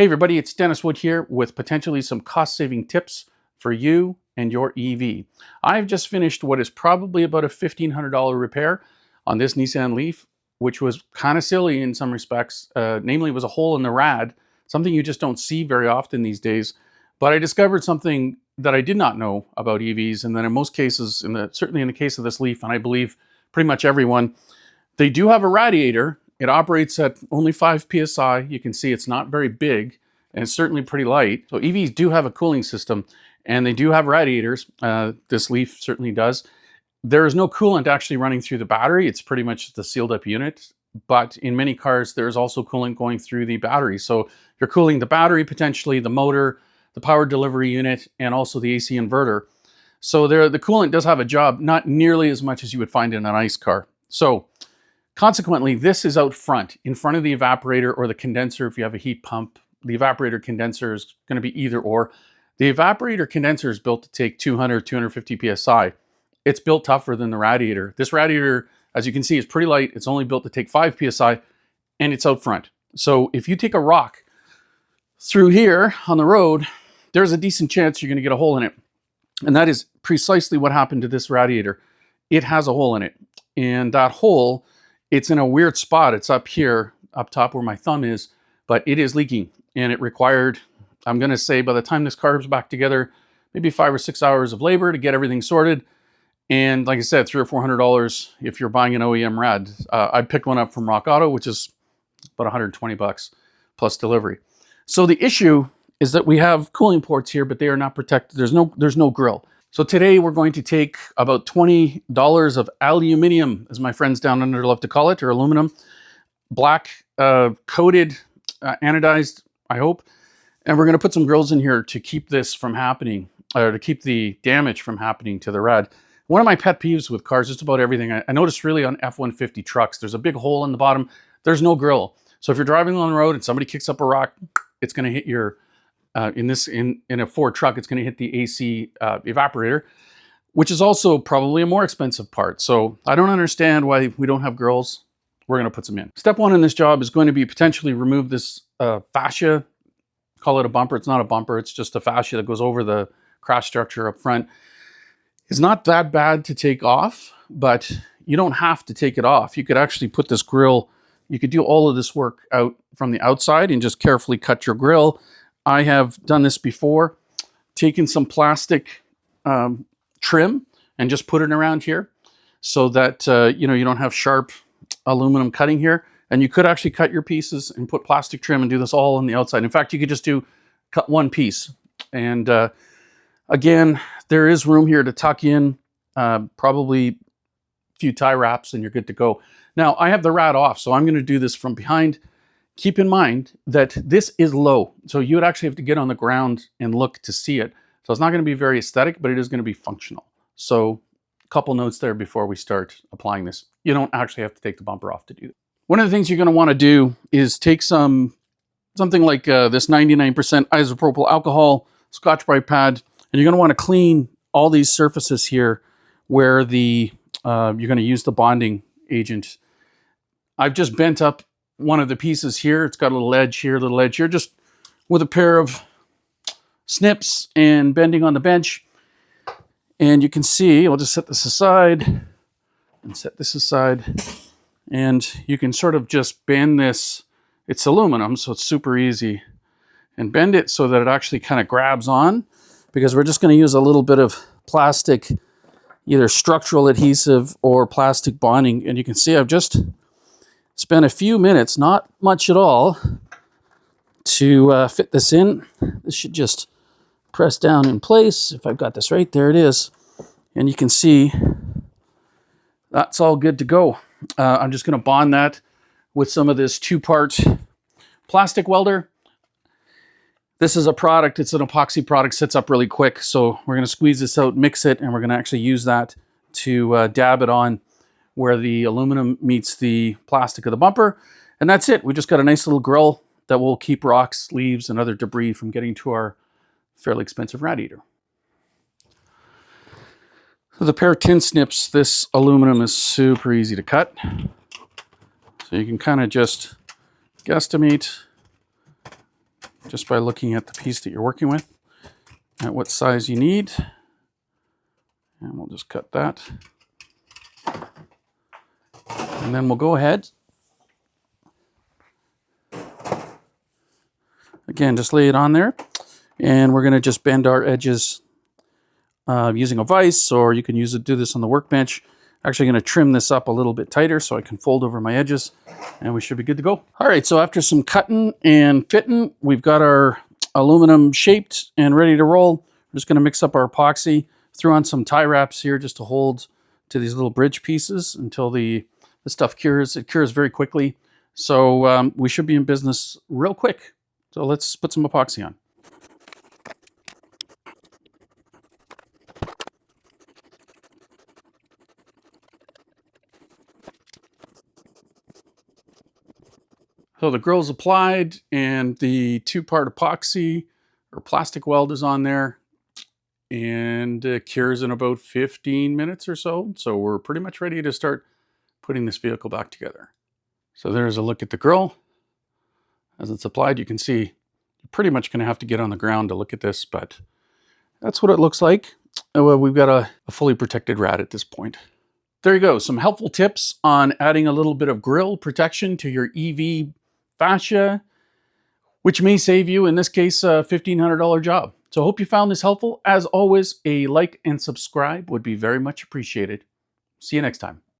Hey everybody, it's Dennis Wood here with potentially some cost-saving tips for you and your EV. I've just finished what is probably about a $1,500 repair on this Nissan LEAF, which was kind of silly in some respects. Namely, it was a hole in the rad, something you just don't see very often these days. But I discovered something that I did not know about EVs, and then in most cases, certainly in the case of this LEAF, and I believe pretty much everyone, they do have a radiator. It operates at only 5 psi. You can see it's not very big, and it's certainly pretty light. So EVs do have a cooling system, and they do have radiators. This LEAF certainly does. There is no coolant actually running through the battery. It's pretty much the sealed up unit. But in many cars, there's also coolant going through the battery. So you're cooling the battery, potentially the motor, the power delivery unit, and also the AC inverter. So the coolant does have a job, not nearly as much as you would find in an ICE car. So consequently, this is out front, in front of the evaporator or the condenser. If you have a heat pump, the evaporator condenser is going to be either or. The evaporator condenser is built to take 200, 250 psi. It's built tougher than the radiator. This radiator, as you can see, is pretty light. It's only built to take 5 psi, and it's out front. So if you take a rock through here on the road, there's a decent chance you're going to get a hole in it. And that is precisely what happened to this radiator. It has a hole in it. And that hole, it's in a weird spot. It's up here, up top where my thumb is, but it is leaking. And it required, I'm going to say, by the time this car is back together, maybe 5 or 6 hours of labor to get everything sorted. And like I said, $300 or $400 if you're buying an OEM rad. I picked one up from Rock Auto, which is about 120 bucks plus delivery. So the issue is that we have cooling ports here, but they are not protected. There's no grill. So today we're going to take about $20 of aluminum, as my friends down under love to call it, or aluminum, black coated, anodized, I hope. And we're going to put some grills in here to keep this from happening, or to keep the damage from happening to the rad. One of my pet peeves with cars, just about everything, I noticed really on F-150 trucks, there's a big hole in the bottom. There's no grill. So if you're driving on the road and somebody kicks up a rock, it's going to hit your, in a Ford truck, it's going to hit the AC evaporator, which is also probably a more expensive part. So I don't understand why we don't have grills. We're going to put some in. Step one in this job is going to be potentially remove this fascia. Call it a bumper. It's not a bumper. It's just a fascia that goes over the crash structure up front. It's not that bad to take off, but you don't have to take it off. You could actually put this grill, you could do all of this work out from the outside and just carefully cut your grill. I have done this before, taken some plastic trim and just put it around here so that you don't have sharp aluminum cutting here. And you could actually cut your pieces and put plastic trim and do this all on the outside. In fact, you could just cut one piece. And again, there is room here to tuck in probably a few tie wraps and you're good to go. Now, I have the rad off, so I'm going to do this from behind. Keep in mind that this is low, so you would actually have to get on the ground and look to see it. So it's not going to be very aesthetic, but it is going to be functional. So a couple notes there before we start applying this. You don't actually have to take the bumper off to do that. One of the things you're going to want to do is take something like this 99% isopropyl alcohol Scotch-Brite pad, and you're going to want to clean all these surfaces here where you're going to use the bonding agent. I've just bent up one of the pieces here. It's got a little edge here, just with a pair of snips and bending on the bench. And you can see, I'll just set this aside and set this aside. And you can sort of just bend this. It's aluminum, so it's super easy. And bend it so that it actually kind of grabs on, because we're just going to use a little bit of plastic, either structural adhesive or plastic bonding. And you can see I've just spent a few minutes, not much at all, to fit this in. This should just press down in place. If I've got this right, there it is. And you can see that's all good to go. I'm just going to bond that with some of this 2-part plastic welder. This is a product, it's an epoxy product, sets up really quick. So we're going to squeeze this out, mix it, and we're going to actually use that to dab it on where the aluminum meets the plastic of the bumper. And that's it. We just got a nice little grill that will keep rocks, leaves, and other debris from getting to our fairly expensive radiator. So the pair of tin snips, this aluminum is super easy to cut. So you can kind of just guesstimate just by looking at the piece that you're working with, at what size you need. And we'll just cut that. And then we'll go ahead. Again, just lay it on there. And we're going to just bend our edges using a vise, or you can do this on the workbench. Actually going to trim this up a little bit tighter so I can fold over my edges, and we should be good to go. All right, so after some cutting and fitting, we've got our aluminum shaped and ready to roll. We're just going to mix up our epoxy, threw on some tie wraps here just to hold to these little bridge pieces until the stuff cures. It cures very quickly, so we should be in business real quick. So let's put some epoxy on. So the grill's applied and the 2-part epoxy or plastic weld is on there, and it cures in about 15 minutes or so. So we're pretty much ready to start putting this vehicle back together. So there's a look at the grill. As it's applied, you can see you're pretty much going to have to get on the ground to look at this, but that's what it looks like. Well, we've got a fully protected rad at this point. There you go. Some helpful tips on adding a little bit of grill protection to your EV fascia, which may save you, in this case, a $1,500 job. So I hope you found this helpful. As always, a like and subscribe would be very much appreciated. See you next time.